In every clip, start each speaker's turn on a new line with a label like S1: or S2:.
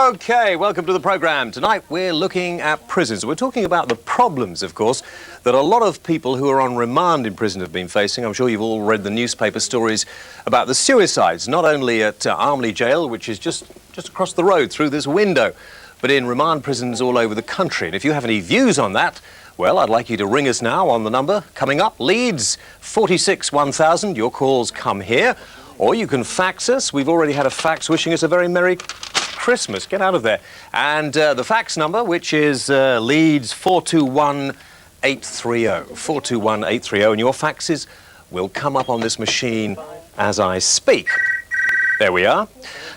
S1: Okay, welcome to the programme. Tonight we're looking at prisons. We're talking about the problems, of course, that a lot of people who are on remand in prison have been facing. I'm sure you've all read the newspaper stories about the suicides, not only at Armley Jail, which is just across the road through this window, but in remand prisons all over the country. And if you have any views on that, well, I'd like you to ring us now on the number coming up, Leeds 46 1000. Your calls come here. Or you can fax us. We've already had a fax wishing us a very Merry Christmas. Get out of there. And the fax number, which is Leeds 421830. 421830. And your faxes will come up on this machine as I speak. There we are.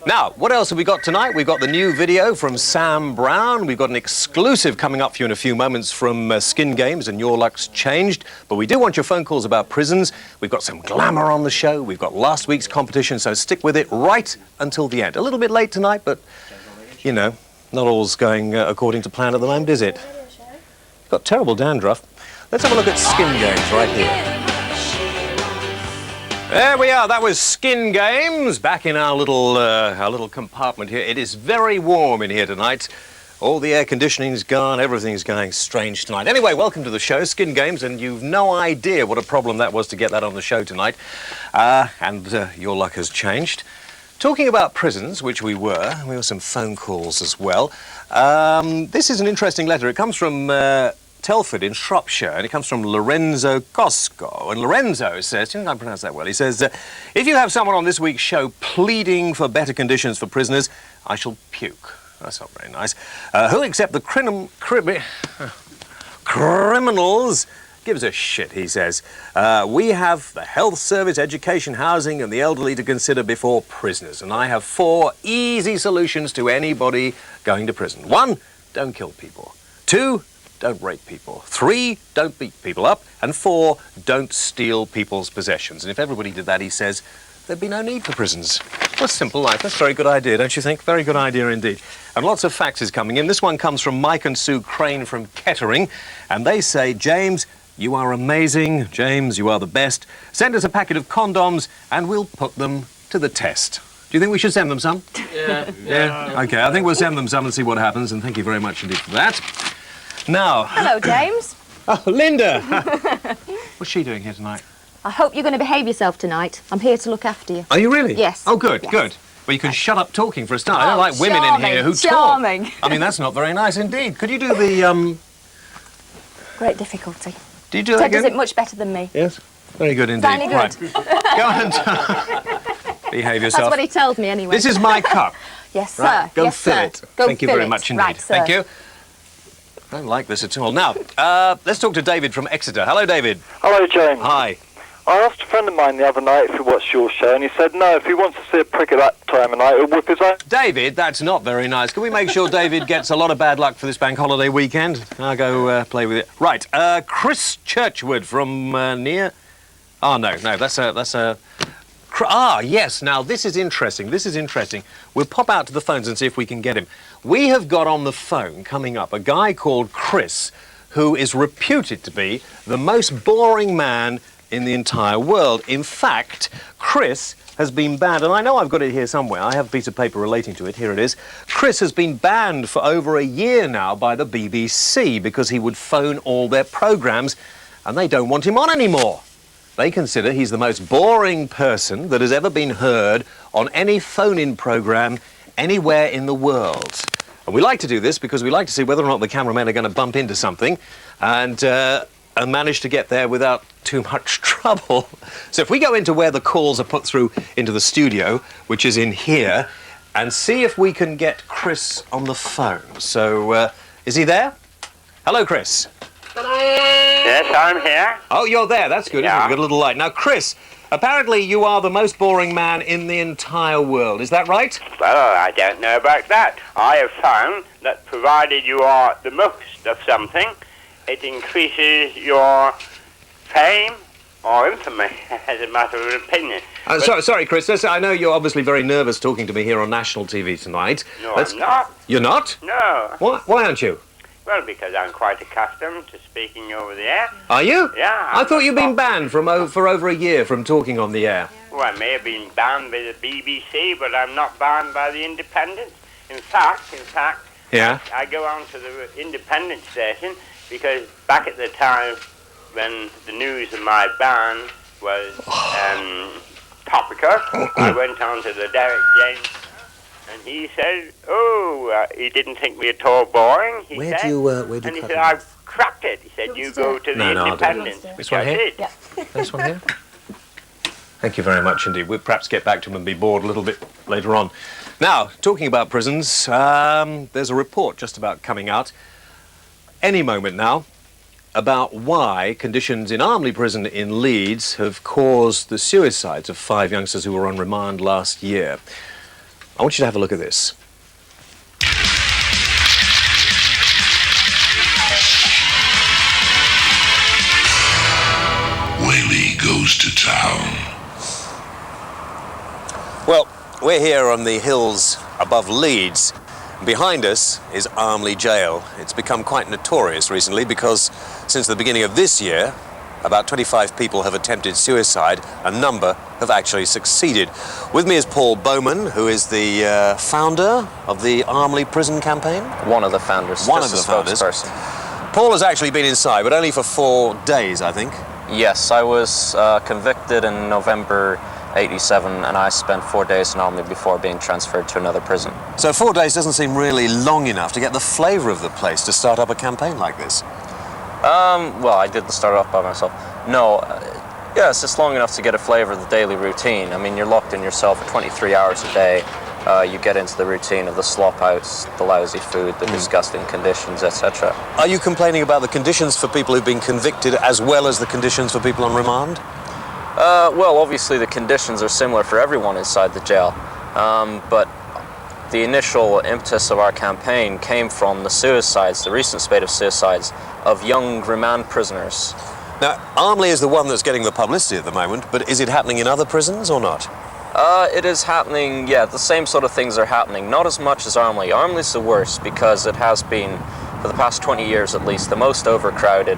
S1: Now, what else have we got tonight? We've got the new video from Sam Brown. We've got an exclusive coming up for you in a few moments from Skin Games and Your Luck's Changed. But we do want your phone calls about prisons. We've got some glamour on the show. We've got last week's competition, so stick with it right until the end. A little bit late tonight, but, you know, not all's going according to plan at the moment, is it? Got terrible dandruff. Let's have a look at Skin Games right here. There we are. That was Skin Games back in our little compartment here. It is very warm in here tonight. All the air conditioning's gone. Everything's going strange tonight. Anyway, welcome to the show, Skin Games, and you've no idea what a problem that was to get that on the show tonight. Your luck has changed. Talking about prisons, which we were some phone calls as well. This is an interesting letter. It comes from Telford in Shropshire, and it comes from Lorenzo Cosco. And Lorenzo says, didn't I pronounce that well? He says, if you have someone on this week's show pleading for better conditions for prisoners, I shall puke. That's not very nice. Who'll accept the criminals? Gives a shit, he says. We have the health service, education, housing, and the elderly to consider before prisoners. And I have 4 easy solutions to anybody going to prison. 1, don't kill people. 2, don't rape people. 3, don't beat people up. And 4, don't steal people's possessions. And if everybody did that, he says, there'd be no need for prisons. What a simple life. That's a very good idea, don't you think? Very good idea indeed. And lots of faxes coming in. This one comes from Mike and Sue Crane from Kettering. And they say, James, you are amazing. James, you are the best. Send us a packet of condoms and we'll put them to the test. Do you think we should send them some? Yeah. Okay, I think we'll send them some and see what happens. And thank you very much indeed for that. Now... Hello, James. Oh, Linda! What's she doing here tonight?
S2: I hope you're going to behave yourself tonight. I'm here to look after you.
S1: Are you really?
S2: Yes.
S1: Oh, good,
S2: yes.
S1: Good. Well, you can shut up talking for a start. I don't like women in here who talk. I mean, that's not very nice indeed. Could you do the,
S2: Great difficulty.
S1: Do you do that again?
S2: Ted does it much better than me.
S1: Yes. Very good indeed.
S2: Very good.
S1: Right. Go and behave yourself.
S2: That's what he told me anyway.
S1: This is my cup.
S2: Yes, sir.
S1: Right. Go
S2: yes,
S1: fill
S2: sir.
S1: it.
S2: Go
S1: Thank you very much indeed.
S2: Right, sir.
S1: Thank you. I don't like this at all. Now, let's talk to David from Exeter. Hello, David.
S3: Hello, James.
S1: Hi.
S3: I asked a friend of mine the other night if he watched your show, and he said no, if he wants to see a prick at that time of night, he'll whip his own.
S1: David, that's not very nice. Can we make sure David gets a lot of bad luck for this bank holiday weekend? I'll go play with it. Right, Chris Churchwood from near... Oh, no, that's a... Ah, yes, now this is interesting. We'll pop out to the phones and see if we can get him. We have got on the phone, coming up, a guy called Chris, who is reputed to be the most boring man in the entire world. In fact, Chris has been banned, and I know I've got it here somewhere. I have a piece of paper relating to it. Here it is. Chris has been banned for over a year now by the BBC because he would phone all their programmes, and they don't want him on anymore. They consider he's the most boring person that has ever been heard on any phone-in programme anywhere in the world. And we like to do this because we like to see whether or not the cameramen are going to bump into something and manage to get there without too much trouble. So if we go into where the calls are put through into the studio, which is in here, and see if we can get Chris on the phone. So, is he there? Hello, Chris.
S4: Yes, I'm here.
S1: Oh, you're there. That's good.
S4: Yeah.
S1: You've got a little light. Now, Chris, apparently you are the most boring man in the entire world. Is that right?
S4: Well, I don't know about that. I have found that provided you are the most of something, it increases your fame or infamy as a matter of opinion.
S1: Sorry, Chris. I know you're obviously very nervous talking to me here on national TV tonight.
S4: No, I'm not.
S1: You're not?
S4: No.
S1: Why aren't you?
S4: Well, because I'm quite accustomed to speaking over the air.
S1: Are you?
S4: Yeah.
S1: I thought you'd been banned for over a year from talking on the air.
S4: Well, I may have been banned by the BBC, but I'm not banned by the Independent. In fact,
S1: Yeah.
S4: I go on to the independent station because back at the time when the news of my ban was topical, I went on to the Derek James, and he said, he didn't think me at all boring. He said, I've cracked it. He said, you go to the independent.
S1: This one here?
S2: Yeah.
S1: This one here? Thank you very much indeed. We'll perhaps get back to him and be bored a little bit later on. Now, talking about prisons, there's a report just about coming out any moment now about why conditions in Armley Prison in Leeds have caused the suicides of 5 youngsters who were on remand last year. I want you to have a look at this.
S5: Whaley goes to town.
S1: Well, we're here on the hills above Leeds. Behind us is Armley Jail. It's become quite notorious recently because since the beginning of this year, about 25 people have attempted suicide. A number have actually succeeded. With me is Paul Bowman, who is the founder of the Armley Prison Campaign.
S6: One of the founders.
S1: One of the founders.
S6: Spokesperson.
S1: Paul has actually been inside, but only for 4 days, I think.
S6: Yes, I was convicted in November '87, and I spent 4 days in Armley before being transferred to another prison.
S1: So 4 days doesn't seem really long enough to get the flavour of the place to start up a campaign like this.
S6: Well, I didn't start off by myself. No, yes, it's long enough to get a flavour of the daily routine. I mean, you're locked in your cell for 23 hours a day. You get into the routine of the slop house, the lousy food, the disgusting conditions, etc.
S1: Are you complaining about the conditions for people who've been convicted as well as the conditions for people on remand?
S6: Well, obviously the conditions are similar for everyone inside the jail, but the initial impetus of our campaign came from the suicides, the recent spate of suicides of young remand prisoners.
S1: Now, Armley is the one that's getting the publicity at the moment, but is it happening in other prisons or not?
S6: It is happening, yeah, the same sort of things are happening, not as much as Armley. Armley's the worst because it has been, for the past 20 years at least, the most overcrowded,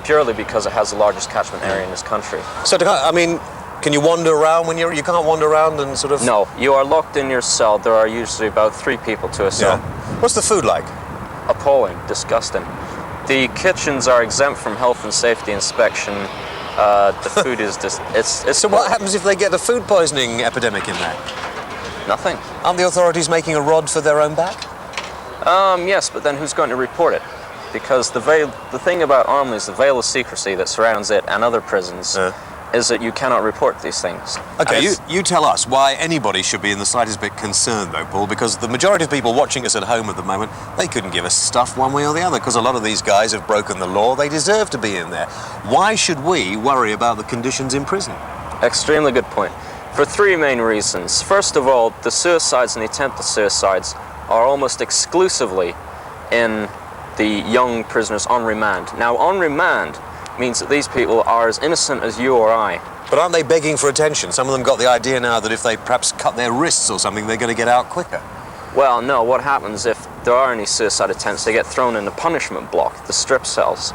S6: purely because it has the largest catchment area in this country.
S1: So, I mean, can you wander around when you can't wander around and sort of...
S6: No, you are locked in your cell. There are usually about 3 people to a cell.
S1: Yeah. What's the food like?
S6: Appalling, disgusting. The kitchens are exempt from health and safety inspection. The food is just, it's
S1: So what happens if they get a food poisoning epidemic in there?
S6: Nothing.
S1: Aren't the authorities making a rod for their own back?
S6: Yes, but then who's going to report it? Because the thing about Armley is the veil of secrecy that surrounds it and other prisons is that you cannot report these things.
S1: Okay, you tell us why anybody should be in the slightest bit concerned, though, Paul, because the majority of people watching us at home at the moment, they couldn't give us stuff one way or the other, because a lot of these guys have broken the law. They deserve to be in there. Why should we worry about the conditions in prison?
S6: Extremely good point. For 3 main reasons. First of all, the suicides and the attempted suicides are almost exclusively in the young prisoners on remand. Now, on remand means that these people are as innocent as you or I.
S1: But aren't they begging for attention? Some of them got the idea now that if they perhaps cut their wrists or something, they're going to get out quicker.
S6: Well, no, what happens if there are any suicide attempts, they get thrown in the punishment block, the strip cells.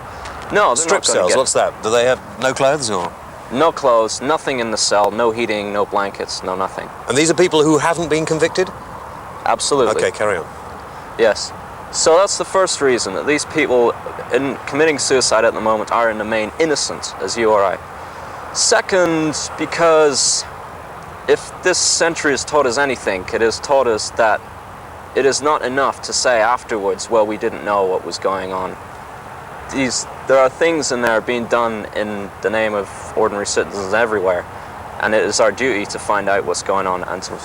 S6: No, they're
S1: Strip
S6: not going
S1: cells,
S6: to
S1: what's that? Do they have no clothes or...?
S6: No clothes, nothing in the cell, no heating, no blankets, no nothing.
S1: And these are people who haven't been convicted?
S6: Absolutely.
S1: Okay, carry on.
S6: Yes. So that's the first reason, that these people in committing suicide at the moment are in the main innocent, as you or I. Second, because if this century has taught us anything, it has taught us that it is not enough to say afterwards, well, we didn't know what was going on. There are things in there being done in the name of ordinary citizens everywhere, and it is our duty to find out what's going on and to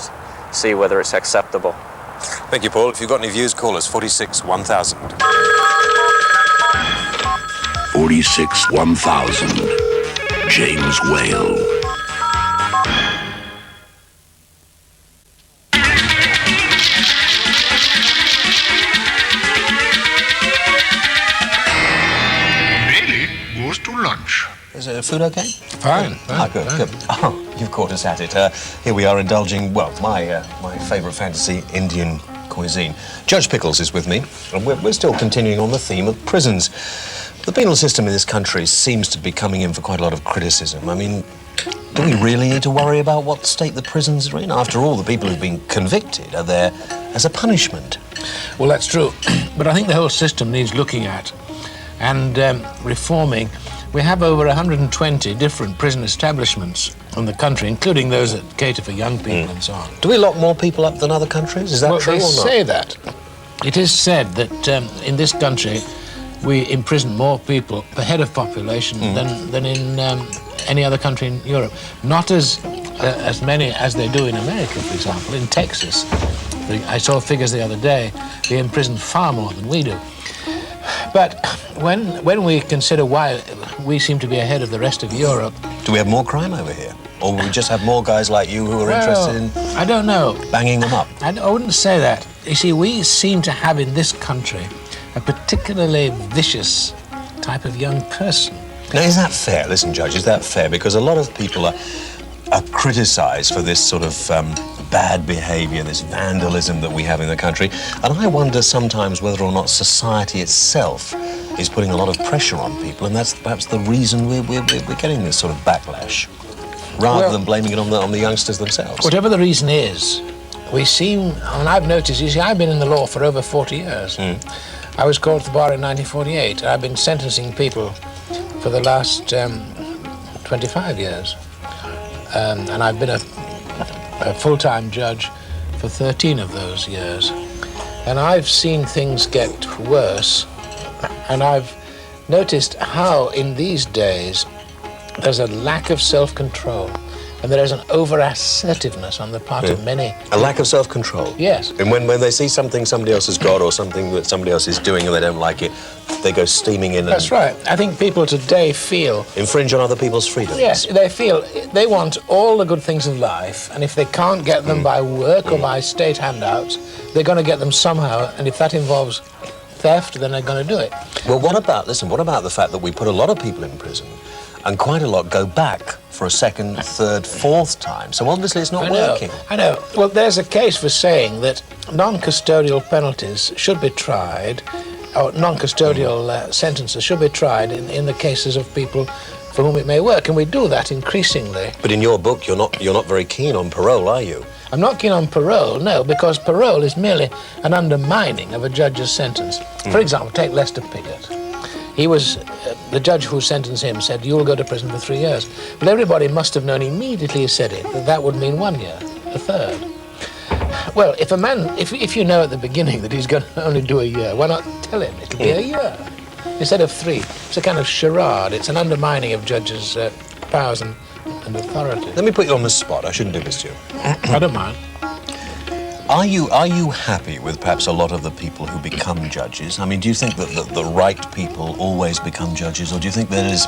S6: see whether it's acceptable.
S1: Thank you, Paul. If you've got any views, call us 46 1000.
S5: 46 1000. James Whale.
S7: Bailey goes to lunch.
S1: Is the food okay?
S7: Fine.
S1: Ah, good, good. Oh, you've caught us at it. Here we are indulging, well, my favourite fantasy, Indian cuisine. Judge Pickles is with me, and we're still continuing on the theme of prisons. The penal system in this country seems to be coming in for quite a lot of criticism. I mean, Do we really need to worry about what state the prisons are in? After all, the people who've been convicted are there as a punishment.
S8: Well, that's true. But I think the whole system needs looking at and reforming. We have over 120 different prison establishments in the country, including those that cater for young people and so on.
S1: Do we lock more people up than other countries? Is that true or
S8: They
S1: not?
S8: say that. It is said that in this country we imprison more people per head of population than in any other country in Europe. Not as many as they do in America, for example. In Texas, I saw figures the other day, they imprison far more than we do. But when we consider why we seem to be ahead of the rest of Europe...
S1: Do we have more crime over here? Or we just have more guys like you who are interested in...
S8: I don't know.
S1: Banging them up?
S8: I wouldn't say that. You see, we seem to have in this country a particularly vicious type of young person.
S1: Now, is that fair? Listen, Judge, is that fair? Because a lot of people are criticised for this sort of bad behaviour, this vandalism that we have in the country. And I wonder sometimes whether or not society itself is putting a lot of pressure on people, and that's perhaps the reason we're getting this sort of backlash, rather than blaming it on the youngsters themselves.
S8: Whatever the reason is, we seem, and I've noticed, you see, I've been in the law for over 40 years. I was called to the bar in 1948. I've been sentencing people for the last 25 years. And I've been a full-time judge for 13 of those years. And I've seen things get worse, and I've noticed how in these days there's a lack of self-control, and there is an over-assertiveness on the part of many.
S1: A lack of self-control?
S8: Yes.
S1: And when they see something somebody else has got or something that somebody else is doing and they don't like it, they go steaming in.
S8: That's right. I think people today feel...
S1: Infringe on other people's freedoms.
S8: Yes, they feel they want all the good things of life, and if they can't get them by work or by state handouts, they're going to get them somehow, and if that involves theft, then they're going to do it.
S1: Well, what about the fact that we put a lot of people in prison and quite a lot go back for a second, third, fourth time? So obviously it's not working.
S8: I know. Well, there's a case for saying that non-custodial penalties should be tried, or non-custodial sentences should be tried in the cases of people for whom it may work, and we do that increasingly.
S1: But in your book, you're not very keen on parole, are you?
S8: I'm not keen on parole, no, because parole is merely an undermining of a judge's sentence. For example, take Lester Piggott. He was, the judge who sentenced him said, you'll go to prison for 3 years. But everybody must have known immediately he said it, that that would mean 1 year, a third. Well, if a man, if you know at the beginning that he's going to only do a year, why not tell him it'll be a year instead of 3? It's a kind of charade. It's an undermining of judges' powers and authority.
S1: Let me put you on the spot. I shouldn't do this to you.
S8: I don't mind.
S1: Are you happy with perhaps a lot of the people who become judges? I mean, do you think that the right people always become judges, or do you think there is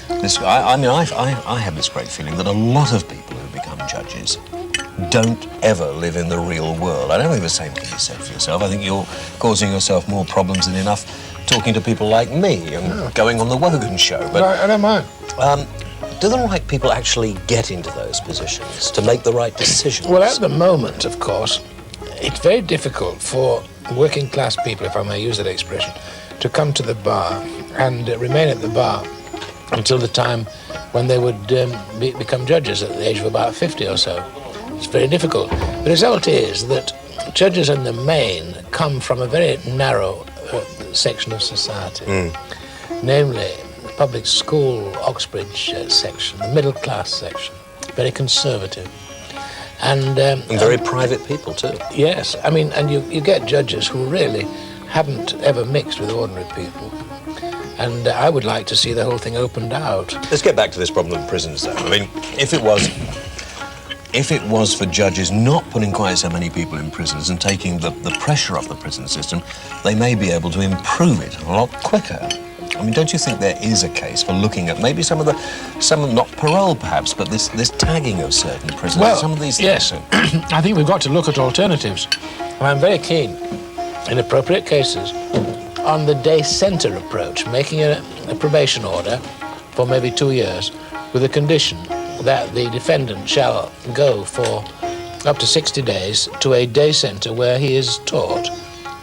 S1: this... I have this great feeling that a lot of people who become judges don't ever live in the real world. I don't think the same can be said for yourself. I think you're causing yourself more problems than enough talking to people like me and going on the Wogan show. But
S8: I don't mind.
S1: do the right people actually get into those positions to make the right decisions?
S8: Well, at the moment, of course, it's very difficult for working class people, if I may use that expression, to come to the bar and remain at the bar until the time when they would become judges at the age of about 50 or so. It's very difficult. The result is that judges in the main come from a very narrow section of society, namely the public school, Oxbridge section, the middle class section, very conservative. And
S1: very private people too.
S8: Yes, I mean, and you get judges who really haven't ever mixed with ordinary people. And I would like to see the whole thing opened out.
S1: Let's get back to this problem of prisons, though. I mean, if it was for judges not putting quite so many people in prisons and taking the pressure off the prison system, they may be able to improve it a lot quicker. I mean, don't you think there is a case for looking at maybe some not parole perhaps, but this tagging of certain prisoners?
S8: Well,
S1: some of these
S8: yes, I think we've got to look at alternatives. And I'm very keen, in appropriate cases, on the day centre approach, making a probation order for maybe 2 years with a condition that the defendant shall go for up to 60 days to a day centre where he is taught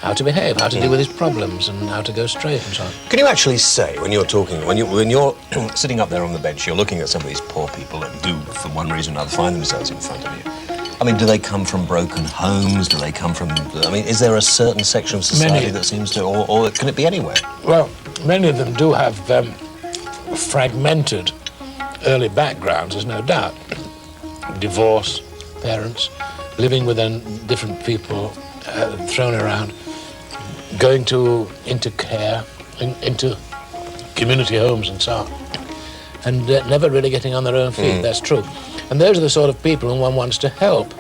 S8: how to behave, how to deal with his problems, and how to go straight and so on.
S1: Can you actually say, when you're talking, when you're sitting up there on the bench, you're looking at some of these poor people that do, for one reason or another, find themselves in front of you? I mean, do they come from broken homes? Do they come from... I mean, is there a certain section of society that seems to... Or can it be anywhere?
S8: Well, many of them do have fragmented early backgrounds, there's no doubt. Divorce, parents, living with different people, thrown around, going into care, into community homes and so on, and never really getting on their own feet, that's true. And those are the sort of people whom one wants to help.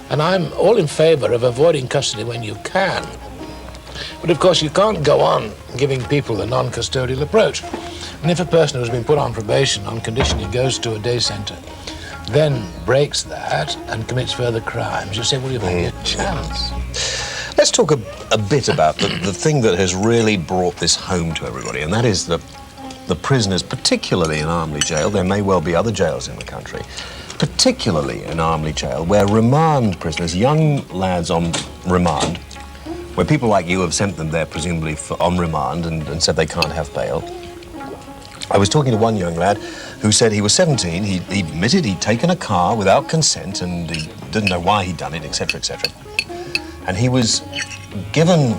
S8: And I'm all in favour of avoiding custody when you can. But of course you can't go on giving people the non-custodial approach. And if a person who's been put on probation on condition he goes to a day centre, then breaks that and commits further crimes, you say, well, you've had your chance.
S1: Let's talk a bit about the thing that has really brought this home to everybody, and that is the prisoners, particularly in Armley Jail. There may well be other jails in the country, particularly in Armley Jail, where remand prisoners, young lads on remand, where people like you have sent them there presumably on remand and said they can't have bail. I was talking to one young lad who said he was 17, he admitted he'd taken a car without consent and he didn't know why he'd done it, etc., etc. And he was given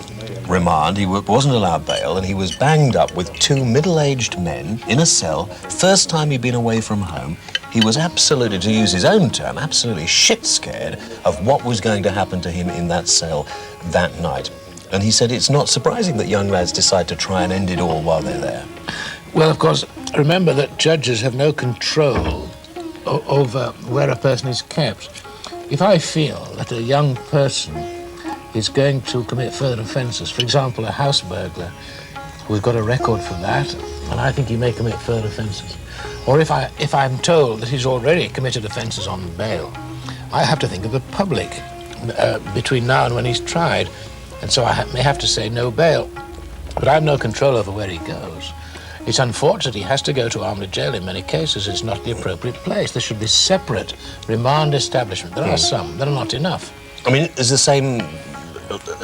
S1: remand, he wasn't allowed bail, and he was banged up with two middle-aged men in a cell. First time he'd been away from home, he was absolutely, to use his own term, absolutely shit-scared of what was going to happen to him in that cell that night. And he said it's not surprising that young lads decide to try and end it all while they're there.
S8: Well, of course, remember that judges have no control over where a person is kept. If I feel that a young person is going to commit further offences, for example, a house burglar, we've got a record for that, and I think he may commit further offences. Or if I'm told that he's already committed offences on bail, I have to think of the public between now and when he's tried, and so I may have to say no bail. But I have no control over where he goes. It's unfortunate he has to go to Armley Jail in many cases. It's not the appropriate place. There should be separate remand establishment. There are some, there are not enough.
S1: I mean, is the same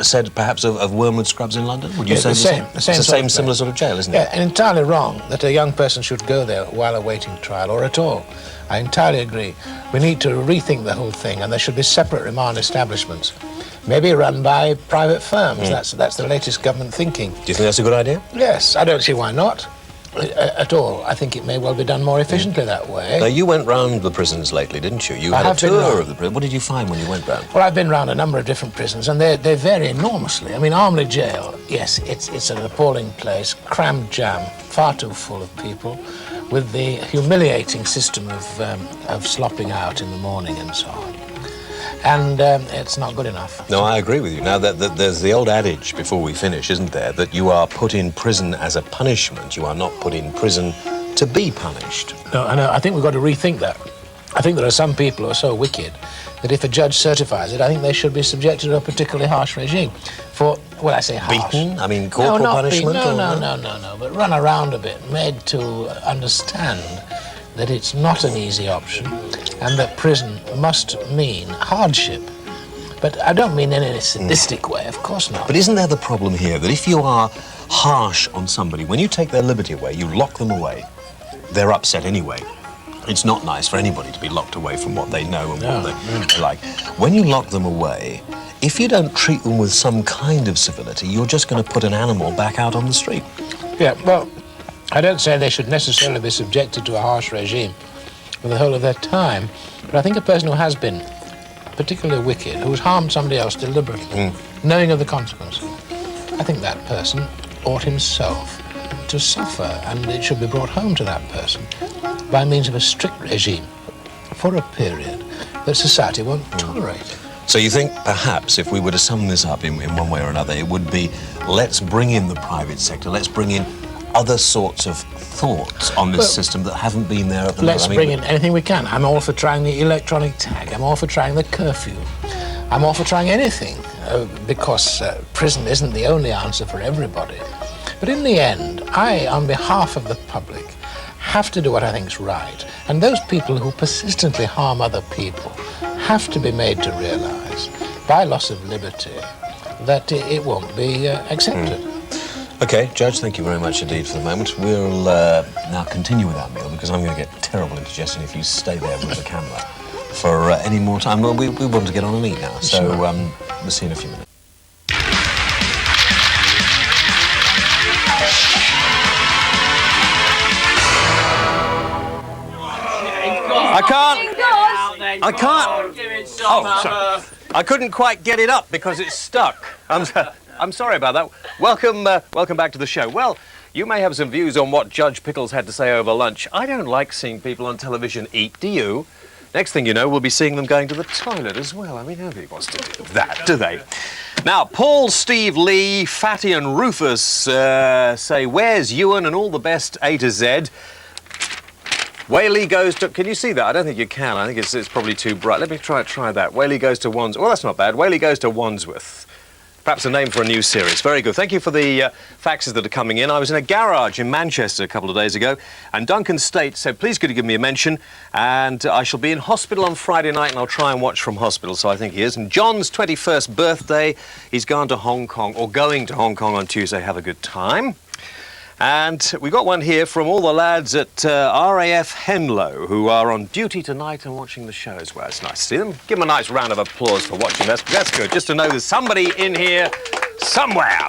S1: said perhaps of Wormwood Scrubs in London? Would you say
S8: the same?
S1: It's the same similar sort of jail, isn't it?
S8: Yeah, and entirely wrong that a young person should go there while awaiting trial or at all. I entirely agree. We need to rethink the whole thing, and there should be separate remand establishments, maybe run by private firms. That's the latest government thinking.
S1: Do you think that's a good idea?
S8: Yes, I don't see why not. At all. I think it may well be done more efficiently that way.
S1: Now, you went round the prisons lately, didn't you? You had a tour of the prison. What did you find when you went round?
S8: Well, I've been round a number of different prisons, and they vary enormously. I mean, Armley Jail, yes, it's an appalling place, crammed jam, far too full of people, with the humiliating system of slopping out in the morning and so on. And it's not good enough.
S1: No, I agree with you. Now, there's the old adage, before we finish, isn't there, that you are put in prison as a punishment. You are not put in prison to be punished.
S8: No, I think we've got to rethink that. I think there are some people who are so wicked that if a judge certifies it, I think they should be subjected to a particularly harsh regime. For, well, I say harsh.
S1: Beaten? I mean, corporal punishment?
S8: No, but run around a bit, made to understand that it's not an easy option and that prison must mean hardship. But I don't mean in a sadistic way, of course not.
S1: But isn't there the problem here that if you are harsh on somebody, when you take their liberty away, you lock them away, they're upset anyway. It's not nice for anybody to be locked away from what they know and what they like. When you lock them away, if you don't treat them with some kind of civility, you're just going to put an animal back out on the street.
S8: Yeah, well, I don't say they should necessarily be subjected to a harsh regime for the whole of their time, but I think a person who has been particularly wicked, who has harmed somebody else deliberately, knowing of the consequences, I think that person ought himself to suffer, and it should be brought home to that person by means of a strict regime for a period that society won't tolerate.
S1: So you think perhaps if we were to sum this up in one way or another, it would be, let's bring in the private sector, let's bring in other sorts of thoughts on this system that haven't been there at the moment.
S8: Let's bring in anything we can. I'm all for trying the electronic tag. I'm all for trying the curfew. I'm all for trying anything, because prison isn't the only answer for everybody. But in the end, I, on behalf of the public, have to do what I think is right. And those people who persistently harm other people have to be made to realise, by loss of liberty, that it won't be accepted.
S1: OK, Judge, thank you very much indeed for the moment. We'll now continue with our meal because I'm going to get terrible indigestion if you stay there with the camera for any more time. Well, we want to get on and eat now, so
S8: Sure.
S1: we'll see you in a few minutes. I can't. Oh, sorry. I couldn't quite get it up because it's stuck. I'm sorry about that. Welcome back to the show. Well, you may have some views on what Judge Pickles had to say over lunch. I don't like seeing people on television eat, do you? Next thing you know, we'll be seeing them going to the toilet as well. I mean, nobody wants to do that, do they? Now, Paul, Steve, Lee, Fatty and Rufus say, where's Ewan and all the best A to Z? Whaley goes to... Can you see that? I don't think you can. I think it's probably too bright. Let me try that. Whaley goes to Wandsworth. Oh, that's not bad. Whaley goes to Wandsworth. Perhaps a name for a new series. Very good. Thank you for the faxes that are coming in. I was in a garage in Manchester a couple of days ago, and Duncan State said, please could you give me a mention, and I shall be in hospital on Friday night, and I'll try and watch from hospital, so I think he is. And John's 21st birthday, he's gone to Hong Kong, or going to Hong Kong on Tuesday. Have a good time. And we got one here from all the lads at RAF Henlow who are on duty tonight and watching the show as well. It's nice to see them. Give them a nice round of applause for watching. That's good, just to know there's somebody in here somewhere.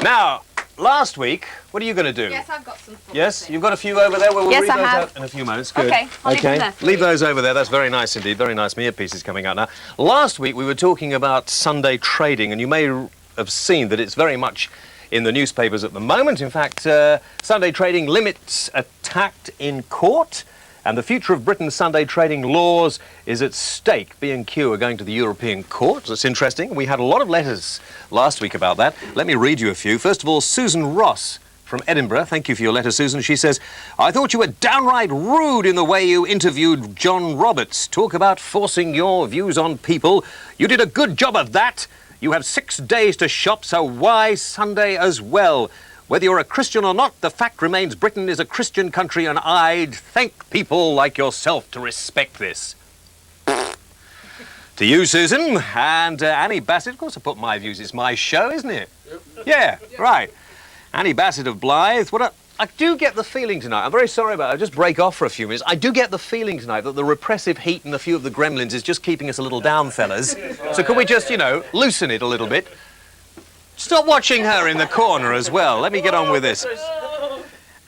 S1: Now, last week, what are you going to do?
S2: Yes, I've got some.
S1: Yes, you've got a few over there. We'll
S2: Yes,
S1: read
S2: I
S1: those
S2: have.
S1: out in a few moments. Good.
S2: Okay, I'll leave them there for
S1: Leave
S2: you.
S1: those over there. That's very nice indeed. Very nice. My earpiece is coming out now. Last week, we were talking about Sunday trading, and you may have seen that it's very much in the newspapers at the moment. In fact, Sunday trading limits attacked in court, and the future of Britain's Sunday trading laws is at stake. B&Q are going to the European Court. That's interesting. We had a lot of letters last week about that. Let me read you a few. First of all, Susan Ross from Edinburgh. Thank you for your letter, Susan. She says, I thought you were downright rude in the way you interviewed John Roberts. Talk about forcing your views on people. You did a good job of that. You have 6 days to shop, so why Sunday as well? Whether you're a Christian or not, the fact remains Britain is a Christian country, and I'd thank people like yourself to respect this. To you, Susan, and Annie Bassett. Of course, I put my views. It's my show, isn't it? Yeah, right. Annie Bassett of Blythe. I do get the feeling tonight, I'm very sorry about it, I'll just break off for a few minutes. I do get the feeling tonight that the repressive heat and a few of the gremlins is just keeping us a little down, fellas. So could we just, loosen it a little bit? Stop watching her in the corner as well. Let me get on with this.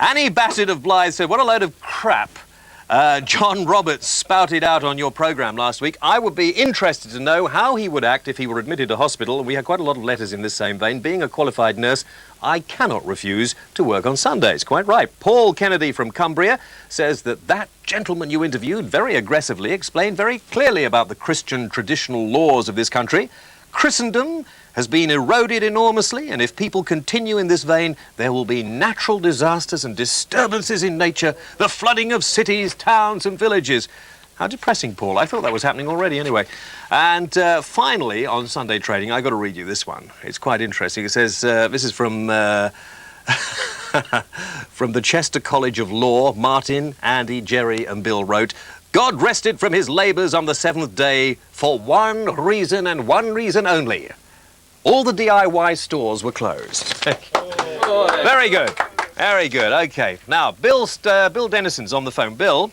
S1: Annie Bassett of Blythe said, what a load of crap John Roberts spouted out on your programme last week. I would be interested to know how he would act if he were admitted to hospital. And we had quite a lot of letters in this same vein. Being a qualified nurse, I cannot refuse to work on Sundays. Quite right. Paul Kennedy from Cumbria says that gentleman you interviewed very aggressively explained very clearly about the Christian traditional laws of this country. Christendom has been eroded enormously, and if people continue in this vein, there will be natural disasters and disturbances in nature, the flooding of cities, towns and villages. How depressing, Paul. I thought that was happening already anyway. And finally, on Sunday trading, I've got to read you this one. It's quite interesting. It says, this is from from the Chester College of Law. Martin, Andy, Jerry and Bill wrote, God rested from his labours on the seventh day for one reason and one reason only. All the DIY stores were closed. Very good. Very good. OK. Now, Bill Dennison's on the phone. Bill.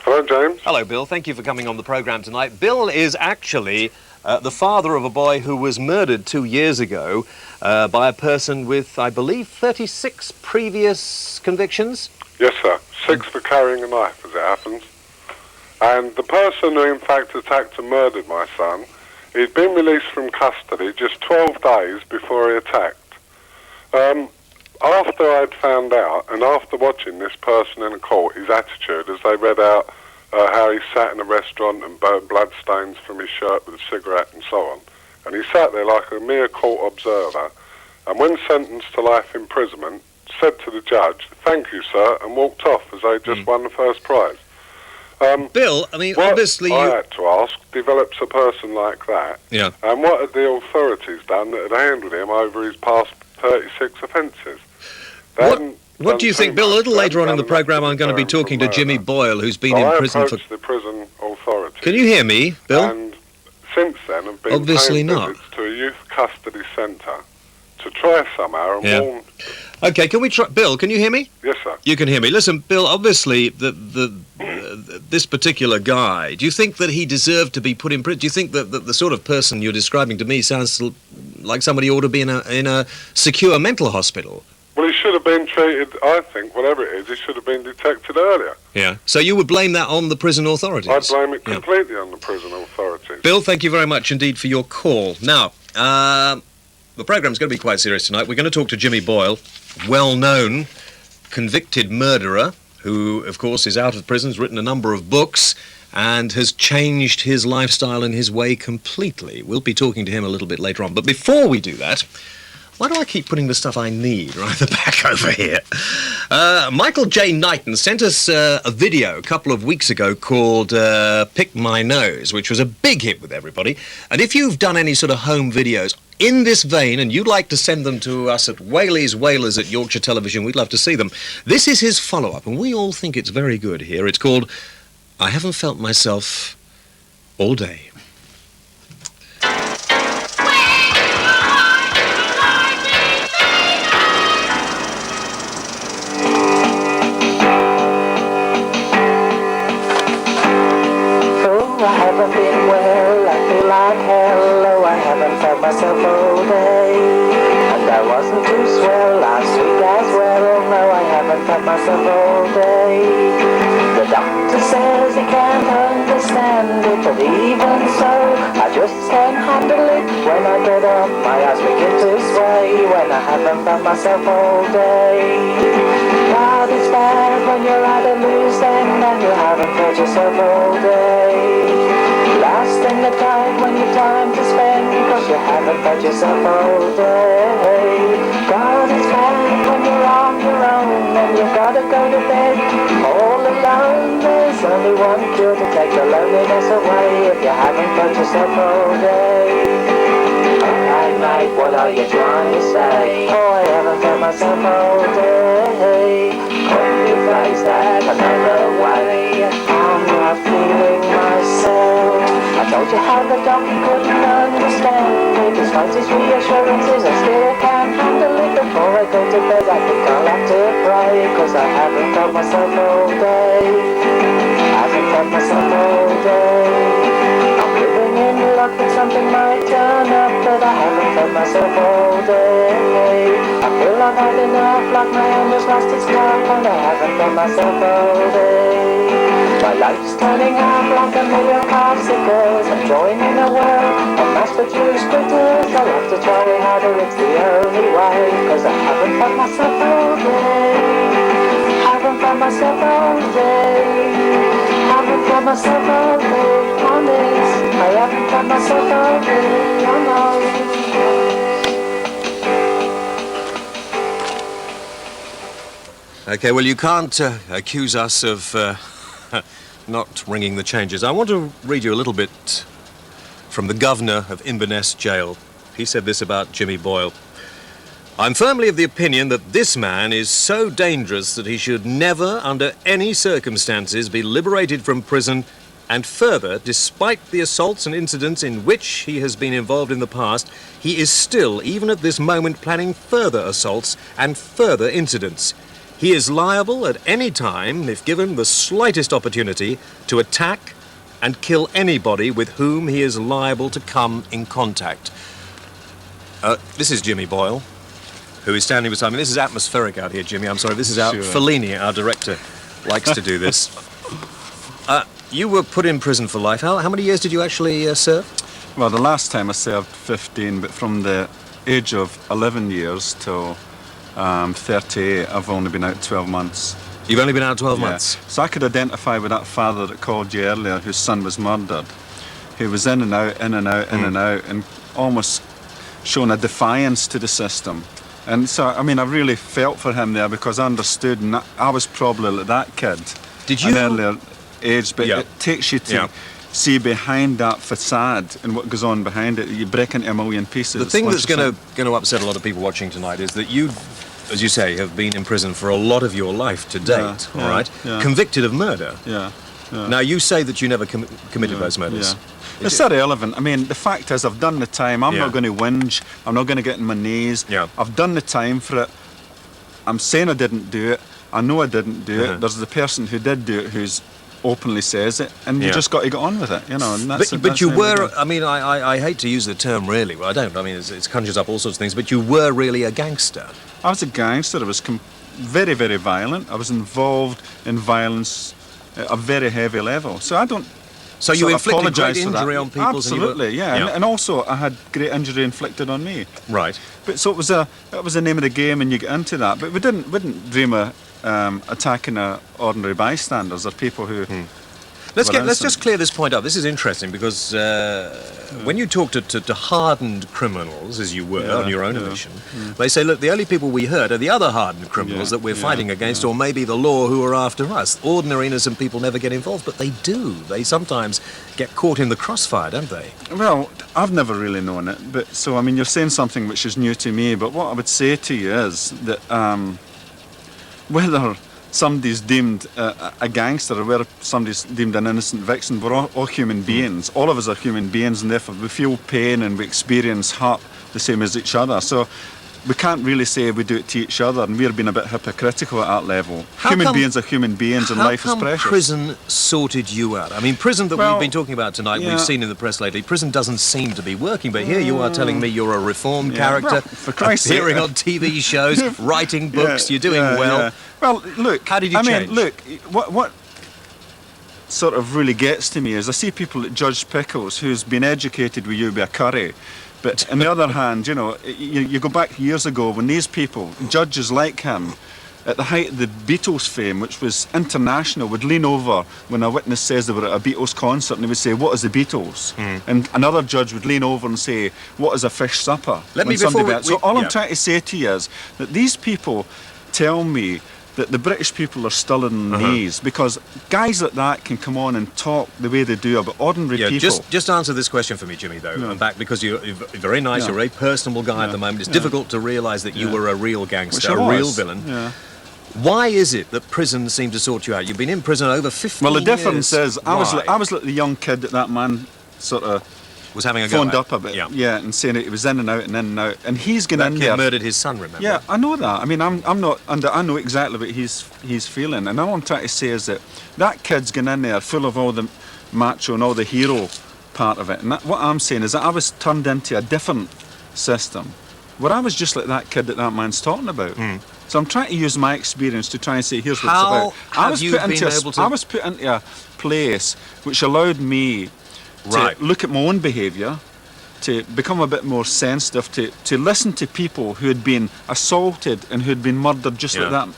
S9: Hello, James.
S1: Hello, Bill. Thank you for coming on the programme tonight. Bill is actually the father of a boy who was murdered 2 years ago by a person with, I believe, 36 previous convictions.
S9: Yes, sir. 6 for carrying a knife, as it happens. And the person who, in fact, attacked and murdered my son, he'd been released from custody just 12 days before he attacked. After I'd found out, and after watching this person in court, his attitude as they read out how he sat in a restaurant and burnt bloodstains from his shirt with a cigarette and so on, and he sat there like a mere court observer, and when sentenced to life imprisonment, said to the judge, thank you, sir, and walked off as they just won the first prize.
S1: Bill, I mean,
S9: what
S1: obviously
S9: I had to ask develops a person like that.
S1: Yeah.
S9: And what had the authorities done that had handled him over his past 36 offences?
S1: What do you think, Bill? A little later on in the programme, I'm going to be talking to Jimmy Boyle, who's been in prison for...
S9: I approached the prison authorities.
S1: Can you hear me, Bill?
S9: And since then, I've been
S1: Obviously
S9: paying
S1: not.
S9: visits to a youth custody centre to try somehow and warn...
S1: OK, can we try... Bill, can you hear me?
S9: Yes, sir.
S1: You can hear me. Listen, Bill, obviously, this particular guy, do you think that he deserved to be put in prison? Do you think that the sort of person you're describing to me sounds like somebody who ought to be in a secure mental hospital?
S9: Well, he should have been treated, I think, whatever it is, he should have been detected earlier.
S1: Yeah. So you would blame that on the prison authorities?
S9: I blame it completely on the prison authorities.
S1: Bill, thank you very much indeed for your call. Now, the programme's going to be quite serious tonight. We're going to talk to Jimmy Boyle, well-known convicted murderer, who, of course, is out of prison, has written a number of books, and has changed his lifestyle and his way completely. We'll be talking to him a little bit later on. But before we do that, why do I keep putting the stuff I need right at the back over here? Michael J. Knighton sent us a video a couple of weeks ago called Pick My Nose, which was a big hit with everybody. And if you've done any sort of home videos in this vein and you'd like to send them to us at Whaley's Whalers at Yorkshire Television, we'd love to see them. This is his follow-up, and we all think it's very good here. It's called I Haven't Felt Myself All Day.
S10: I haven't been well, I feel like hell, oh, I haven't felt myself all day. And I wasn't too swell last week as well, no, I haven't felt myself all day. The doctor says he can't understand it, but even so, I just can't handle it. When I get up, my eyes begin to sway, when I haven't felt myself all day. God, it's bad when you're at a loose end and you haven't felt yourself all day. Last thing the time when you've time to spend, cause you haven't felt yourself all day. God, it's bad when you're on your own and you've gotta go to bed all alone. There's only one cure to take the loneliness away if you haven't felt yourself all day. Alright mate, what are you trying to say? Oh, I haven't felt myself all day. Couldn't you face that another way? I'm not feeling myself. I told you how the doctor couldn't understand it. Despite his reassurances, I still can't handle it. Before I go to bed, I think I'll have to pray, cause I haven't felt myself all day. Haven't felt myself all day. I'm living in luck that something might turn up, but I haven't felt myself all day. I feel I've had enough, like my hand has lost its cup, and I haven't felt myself all day. My life's turning out like a million popsicles. I'm joining a world of mass-produced critters. I'll have to try harder, it's the only way, cause I haven't felt myself all day. Haven't felt myself all day. Haven't felt myself all day. Honest, I haven't felt myself all day. I know.
S1: OK, well, you can't accuse us of not ringing the changes. I want to read you a little bit from the governor of Inverness Jail. He said this about Jimmy Boyle. I'm firmly of the opinion that this man is so dangerous that he should never, under any circumstances, be liberated from prison, and further, despite the assaults and incidents in which he has been involved in the past, he is still, even at this moment, planning further assaults and further incidents. He is liable at any time, if given the slightest opportunity, to attack and kill anybody with whom he is liable to come in contact. This is Jimmy Boyle, who is standing beside me. This is atmospheric out here, Jimmy. I'm sorry. This is out. Sure. Fellini, our director, likes to do this. You were put in prison for life. How many years did you actually serve?
S11: Well, the last time I served 15, but from the age of 11 years till 38, I've only been out 12 months.
S1: You've only been out 12 months?
S11: So I could identify with that father that called you earlier, whose son was murdered. He was in and out, in and out, in and out, and almost shown a defiance to the system. And so, I mean, I really felt for him there because I understood, and I was probably like that kid. Did you? An earlier age, but it takes you to see behind that facade and what goes on behind it. You break into a million pieces.
S1: The thing that's going to upset a lot of people watching tonight is that you, as you say, have been in prison for a lot of your life to date, all right?
S11: Yeah.
S1: Convicted of murder.
S11: Yeah.
S1: Now, you say that you never committed those murders.
S11: Yeah. It's irrelevant. I mean, the fact is, I've done the time. I'm not going to whinge. I'm not going to get on my knees.
S1: Yeah.
S11: I've done the time for it. I'm saying I didn't do it. I know I didn't do it. There's the person who did do it who's openly says it, and you just got to get on with it, you know. And that's
S1: but you were, I mean, I hate to use the term really, well, I don't, I mean, it conjures up all sorts of things, but you were really a gangster.
S11: I was a gangster. I was very, very violent. I was involved in violence at a very heavy level. So I don't.
S1: So you inflicted great injury on people?
S11: Absolutely, yeah. And also I had great injury inflicted on me.
S1: Right.
S11: But so that was the name of the game, and you get into that. But we didn't dream of attacking ordinary bystanders or people who.
S1: Let's just clear this point up. This is interesting because when you talk to hardened criminals, as you were on your own admission, they say, look, the only people we hurt are the other hardened criminals that we're fighting against, or maybe the law who are after us. Ordinary innocent people never get involved, but they do. They sometimes get caught in the crossfire, don't they?
S11: Well, I've never really known it, but so I mean, you're saying something which is new to me. But what I would say to you is that whether somebody's deemed a gangster or whether somebody's deemed an innocent victim, we're all human beings. All of us are human beings, and therefore we feel pain and we experience hurt the same as each other. So we can't really say we do it to each other, and we're being a bit hypocritical at that level. Human beings are human beings, and life is precious.
S1: How come prison sorted you out? I mean, prison that we've been talking about tonight, we've seen in the press lately, prison doesn't seem to be working, but here you are telling me you're a reformed character,
S11: well, for Christ's sake,
S1: appearing on TV shows, writing books, you're doing well.
S11: Yeah. Well, look,
S1: how did you change?
S11: I mean, look, what sort of really gets to me is I see people like Judge Pickles, who's been educated with you by a curry. But on the other hand, you know, you go back years ago when these people, judges like him, at the height of the Beatles fame, which was international, would lean over when a witness says they were at a Beatles concert and they would say, "What is the Beatles?" And another judge would lean over and say, "What is a fish supper?" So all I'm trying to say to you is that these people tell me that the British people are still in the knees, because guys like that can come on and talk the way they do about ordinary people.
S1: Just answer this question for me, Jimmy, though, and back, because you're very nice, you're a very personable guy at the moment. It's difficult to realise that you were a real gangster, a real villain. Why is it that prison seemed to sort you out? You've been in prison over 15 years.
S11: Well, the difference is, I was like the young kid that man sort of
S1: was having a go
S11: phoned up a bit, and saying that he was in and out and in and out, and he's going in there.
S1: That kid murdered his son, remember?
S11: Yeah, I know that. I mean, I'm not under. I know exactly what he's feeling, and all I'm trying to say is that kid's going in there full of all the macho and all the hero part of it, and what I'm saying is that I was turned into a different system, where I was just like that kid that man's talking about. So I'm trying to use my experience to try and say, here's what it's about. I was put into a place which allowed me to look at my own behaviour, to become a bit more sensitive, to listen to people who had been assaulted and who had been murdered just like that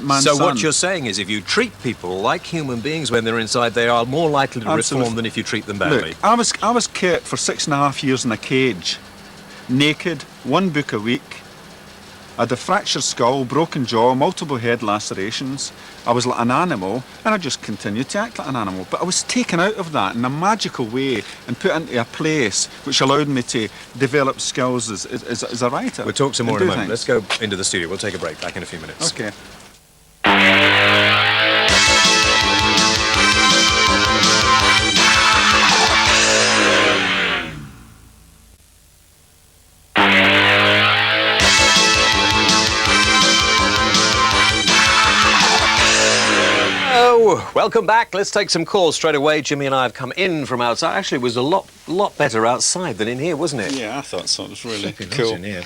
S11: man's son.
S1: So what you're saying is, if you treat people like human beings when they're inside, they are more likely to reform than if you treat them badly.
S11: Look, I was kept for 6.5 years in a cage, naked, 1 book a week. I had a fractured skull, broken jaw, multiple head lacerations. I was like an animal, and I just continued to act like an animal. But I was taken out of that in a magical way and put into a place which allowed me to develop skills as a writer.
S1: We'll talk some more in a moment. Let's go into the studio. We'll take a break. Back in a few minutes.
S11: Okay.
S1: Welcome back. Let's take some calls straight away. Jimmy and I have come in from outside. Actually, it was a lot better outside than in here, wasn't it?
S11: Yeah, I thought so. It was really cool.
S1: In here.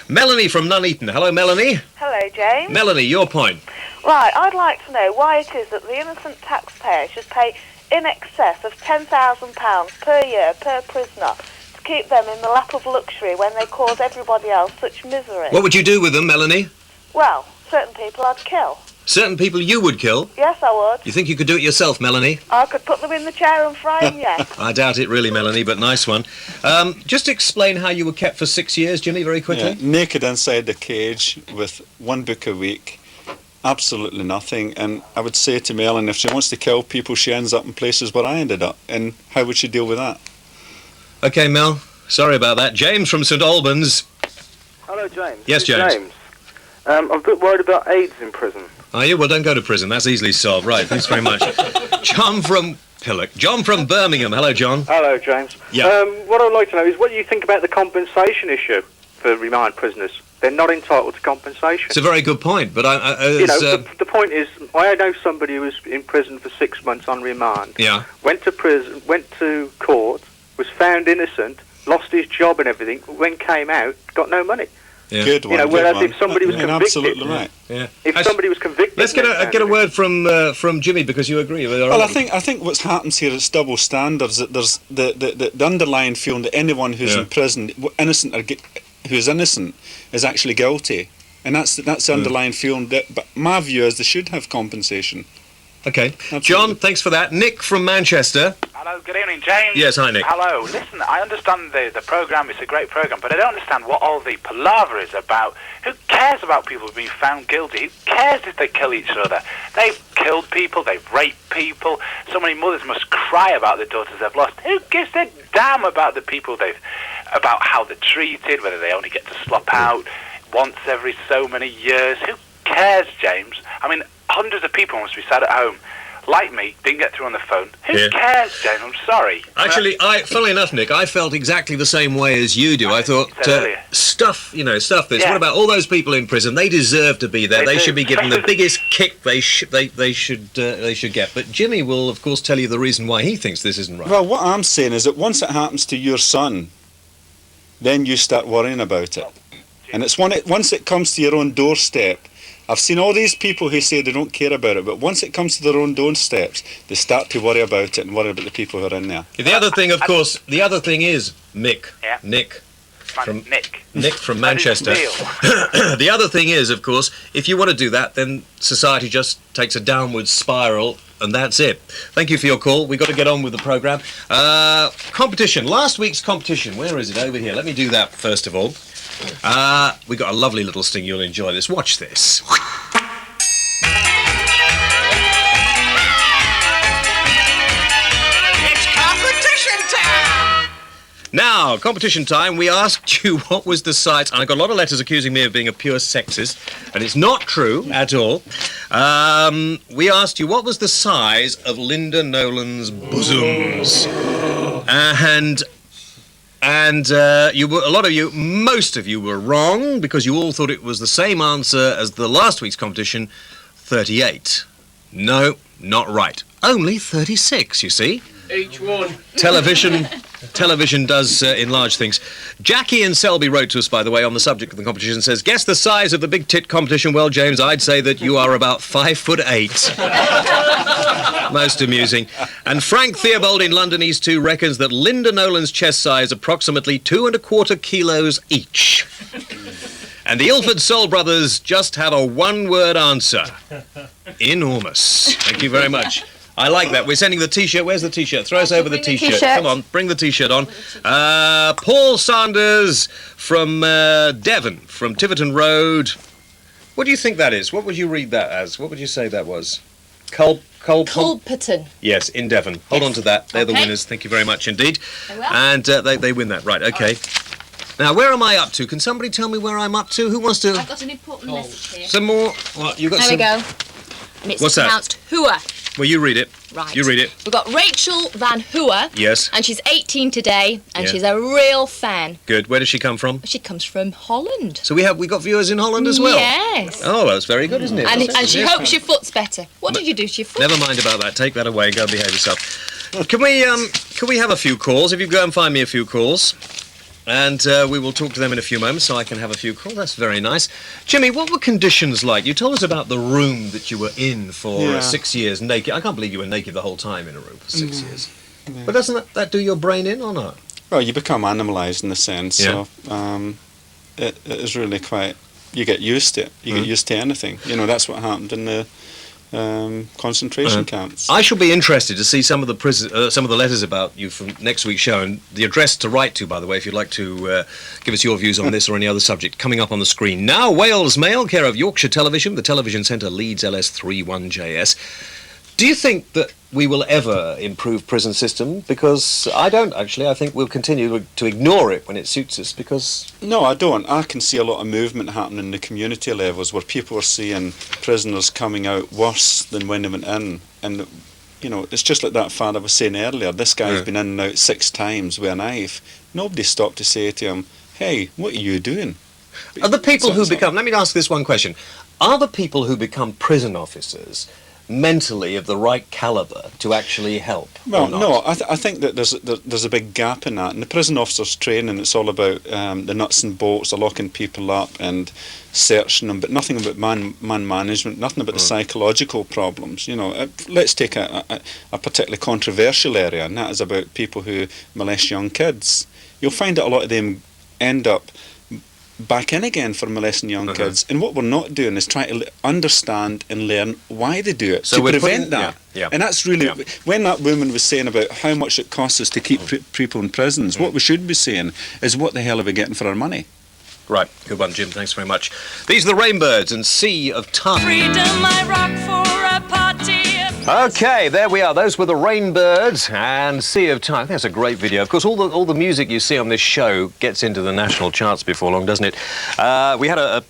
S1: Melanie from Nuneaton. Hello, Melanie.
S12: Hello, James.
S1: Melanie, your point.
S12: Right, I'd like to know why it is that the innocent taxpayer should pay in excess of £10,000 per year per prisoner to keep them in the lap of luxury when they cause everybody else such misery.
S1: What would you do with them, Melanie?
S12: Well, certain people I'd kill.
S1: Certain people you would kill?
S12: Yes, I would.
S1: You think you could do it yourself, Melanie?
S12: I could put them in the chair and fry them, yes.
S1: I doubt it really, Melanie, but nice one. Just explain how you were kept for 6 years, Jimmy, very quickly.
S11: Yeah, naked inside the cage with 1 book a week, absolutely nothing. And I would say to Melanie, if she wants to kill people, she ends up in places where I ended up. And how would she deal with that?
S1: OK, Mel, sorry about that. James from St Albans.
S3: Hello, James.
S1: Yes, James.
S3: I'm a bit worried about AIDS in prison.
S1: Are you? Well, don't go to prison. That's easily solved. Right, thanks very much. John from Pillock. John from Birmingham. Hello, John.
S13: Hello, James.
S1: Yeah.
S13: What I'd like to know is what do you think about the compensation issue for remand prisoners? They're not entitled to compensation.
S1: It's a very good point, but
S13: the point is, I know somebody who was in prison for 6 months on remand.
S1: Yeah.
S13: Went to court, was found innocent, lost his job and everything. When came out, got no money.
S1: Yeah.
S11: Good one.
S13: Whereas if somebody was convicted,
S11: absolutely right.
S1: Yeah.
S13: If somebody was convicted,
S1: Let's get a word from Jimmy because you agree with.
S11: Well, I think what's happens here is double standards. That there's the underlying feeling that anyone who's in prison, innocent or who's innocent, is actually guilty, and that's the underlying feeling. But my view is they should have compensation.
S1: Okay.
S11: Absolutely.
S1: John, thanks for that. Nick from Manchester.
S14: Hello, good evening, James.
S1: Yes, hi, Nick.
S14: Hello. Listen, I understand the programme, it's a great programme, but I don't understand what all the palaver is about. Who cares about people being found guilty? Who cares if they kill each other? They've killed people, they've raped people. So many mothers must cry about the daughters they've lost. Who gives a damn about the people about how they're treated, whether they only get to slop out once every so many years? Who cares, James? I mean, hundreds of people must be sat at home, like me, didn't get through on the phone. Who cares, James? I'm sorry.
S1: Actually, funnily enough, Nick, I felt exactly the same way as you do. I thought, stuff this.
S14: Yeah.
S1: What about all those people in prison? They deserve to be there. They
S14: do.
S1: should be given the biggest kick they should get. But Jimmy will, of course, tell you the reason why he thinks this isn't right.
S11: Well, what I'm saying is that once it happens to your son, then you start worrying about it. And it's once it comes to your own doorstep. I've seen all these people who say they don't care about it, but once it comes to their own doorsteps, they start to worry about it and worry about the people who are in there.
S1: The other thing, of course, is Mick.
S14: Yeah.
S1: Nick from
S14: That
S1: Manchester.
S14: is Neil.
S1: The other thing is, of course, if you want to do that, then society just takes a downward spiral, and that's it. Thank you for your call. We've got to get on with the programme. Competition. Last week's competition. Where is it? Over here. Let me do that first of all. We've got a lovely little sting. You'll enjoy this. Watch this.
S15: It's competition time!
S1: Now, competition time. We asked you what was the size, and I got a lot of letters accusing me of being a pure sexist, and it's not true at all. We asked you what was the size of Linda Nolan's bosoms, and most of you were wrong because you all thought it was the same answer as the last week's competition, 38. No, not right. Only 36, you see.
S15: Each one.
S1: Television does enlarge things. Jackie in Selby wrote to us, by the way, on the subject of the competition, says, guess the size of the big tit competition. Well, James, I'd say that you are about 5'8". Most amusing. And Frank Theobald in London East 2 reckons that Linda Nolan's chest size approximately 2¼ kilos each. And the Ilford Soul brothers just have a one-word answer. Enormous. Thank you very much. I like that. We're sending the T-shirt. Where's the T-shirt? Throw us over the T-shirt. Come on, bring the T-shirt on. Paul Sanders from Devon, from Tiverton Road. What do you think that is? What would you read that as? What would you say that was?
S2: Culperton.
S1: Yes, in Devon. Hold on to that. They're the winners. Thank you very much indeed. And they win that. Right, okay. Now, where am I up to? Can somebody tell me where I'm up to? Who wants to...
S2: I've got an important message here.
S1: Some more? What, you got
S2: there
S1: some...
S2: we go. And it's
S1: What's that?
S2: pronounced Hooer.
S1: Well, you read it.
S2: Right.
S1: You read it.
S2: We've got Rachel Van Hooer.
S1: Yes.
S2: And she's 18 today, and
S1: Yeah.
S2: she's a real fan.
S1: Good. Where does she come from?
S2: She comes from Holland.
S1: So we got viewers in Holland as well?
S2: Yes.
S1: Oh, that's very good, isn't it?
S2: And she
S1: Yes.
S2: hopes your foot's better. What did you do to your foot?
S1: Never mind about that. Take that away and go and behave yourself. Can we have a few calls? If you go and find me a few calls, and we will talk to them in a few moments, so I can have a few calls. That's very nice. Jimmy, what were conditions like? You told us about the room that you were in for 6 years naked. I can't believe you were naked the whole time in a room for 6 years.
S11: Yeah.
S1: But doesn't that do your brain in or not?
S11: Well, you become animalised in a sense.
S1: Yeah.
S11: So it is really quite. You get used to it. You get used to anything. You know, that's what happened in the concentration camps.
S1: I shall be interested to see some of the letters about you from next week's show, and the address to write to, by the way, if you'd like to give us your views on this or any other subject, coming up on the screen. Now, Wales Mail, care of Yorkshire Television, the Television Centre, Leeds LS31JS. Do you think that we will ever improve prison system? Because I don't, actually. I think we'll continue to ignore it when it suits us, because...
S11: No, I don't. I can see a lot of movement happening in the community levels where people are seeing prisoners coming out worse than when they went in. And, You know, it's just like that father was saying earlier. This guy's been in and out 6 times with a knife. Nobody stopped to say to him, hey, what are you doing?
S1: Are the people who become... Let me ask this one question. Are the people who become prison officers mentally of the right calibre to actually help?
S11: Well, no, I think that there's a big gap in that. In the prison officers' training, it's all about the nuts and bolts, the locking people up and searching them, but nothing about man management, nothing about the psychological problems. You know, let's take a particularly controversial area, and that is about people who molest young kids. You'll find that a lot of them end up back in again for molesting young kids, and what we're not doing is trying to understand and learn why they do it, so to prevent that. And that's really when that woman was saying about how much it costs us to keep people in prisons, what we should be saying is, what the hell are we getting for our money?
S1: Right, good one, Jim, thanks very much. These are the Rainbirds and Sea of Time.
S15: Freedom I rock for a party.
S1: Okay, there we are. Those were the Rainbirds and Sea of Time. I think that's a great video. Of course, all the music you see on this show gets into the national charts before long, doesn't it? We had a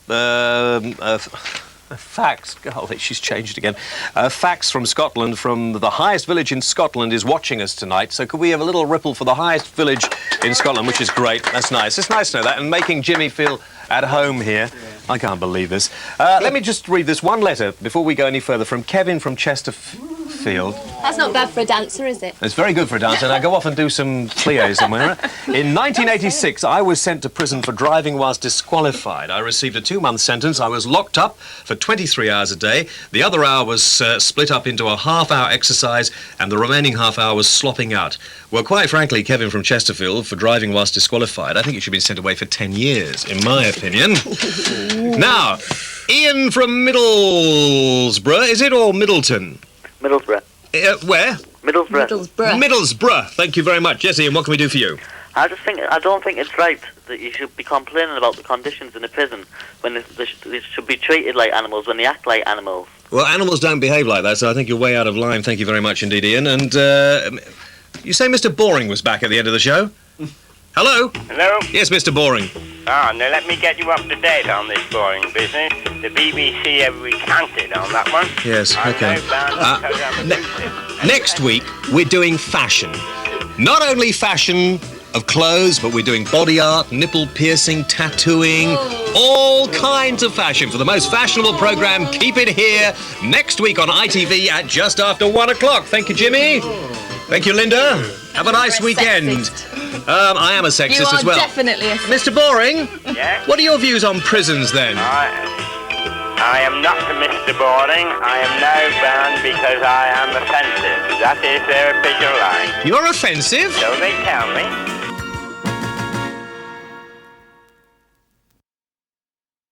S1: fax. Golly, she's changed again. A fax from Scotland, from the highest village in Scotland, is watching us tonight. So could we have a little ripple for the highest village in Scotland, which is great. That's nice. It's nice to know that, and making Jimmy feel at home here. I can't believe this. Let me just read this one letter before we go any further, from Kevin from Chesterfield.
S2: That's not bad for a dancer, is it?
S1: It's very good for a dancer. Now go off and do some plie somewhere. In 1986, I was sent to prison for driving whilst disqualified. I received a 2-month sentence. I was locked up for 23 hours a day. The other hour was split up into a half-hour exercise, and the remaining half-hour was slopping out. Well, quite frankly, Kevin from Chesterfield, for driving whilst disqualified, I think you should be sent away for 10 years, in my opinion. Now, Ian from Middlesbrough, is it, or Middleton?
S16: Middlesbrough.
S1: Where?
S16: Middlesbrough.
S1: Middlesbrough. Thank you very much. Yes, Ian, what can we do for you?
S16: I don't think it's right that you should be complaining about the conditions in a prison when they should be treated like animals, when they act like animals.
S1: Well, animals don't behave like that, so I think you're way out of line. Thank you very much indeed, Ian. And you say Mr. Boring was back at the end of the show? Hello?
S4: Hello?
S1: Yes, Mr. Boring.
S4: Now let me get you up to date on this boring business. The BBC have recanted on that one.
S1: Yes, okay. Next week, we're doing fashion. Not only fashion of clothes, but we're doing body art, nipple piercing, tattooing, all kinds of fashion for the most fashionable programme. Keep it here next week on ITV at just after 1 o'clock. Thank you, Jimmy. Thank you, Linda. Have a nice weekend. I am a sexist as well.
S2: You are definitely a sexist.
S1: Mr. Boring?
S4: Yeah?
S1: What are your views on prisons, then?
S4: I am not Mr. Boring. I am now banned because I am offensive. That is their official line.
S1: You're offensive?
S4: So they tell me.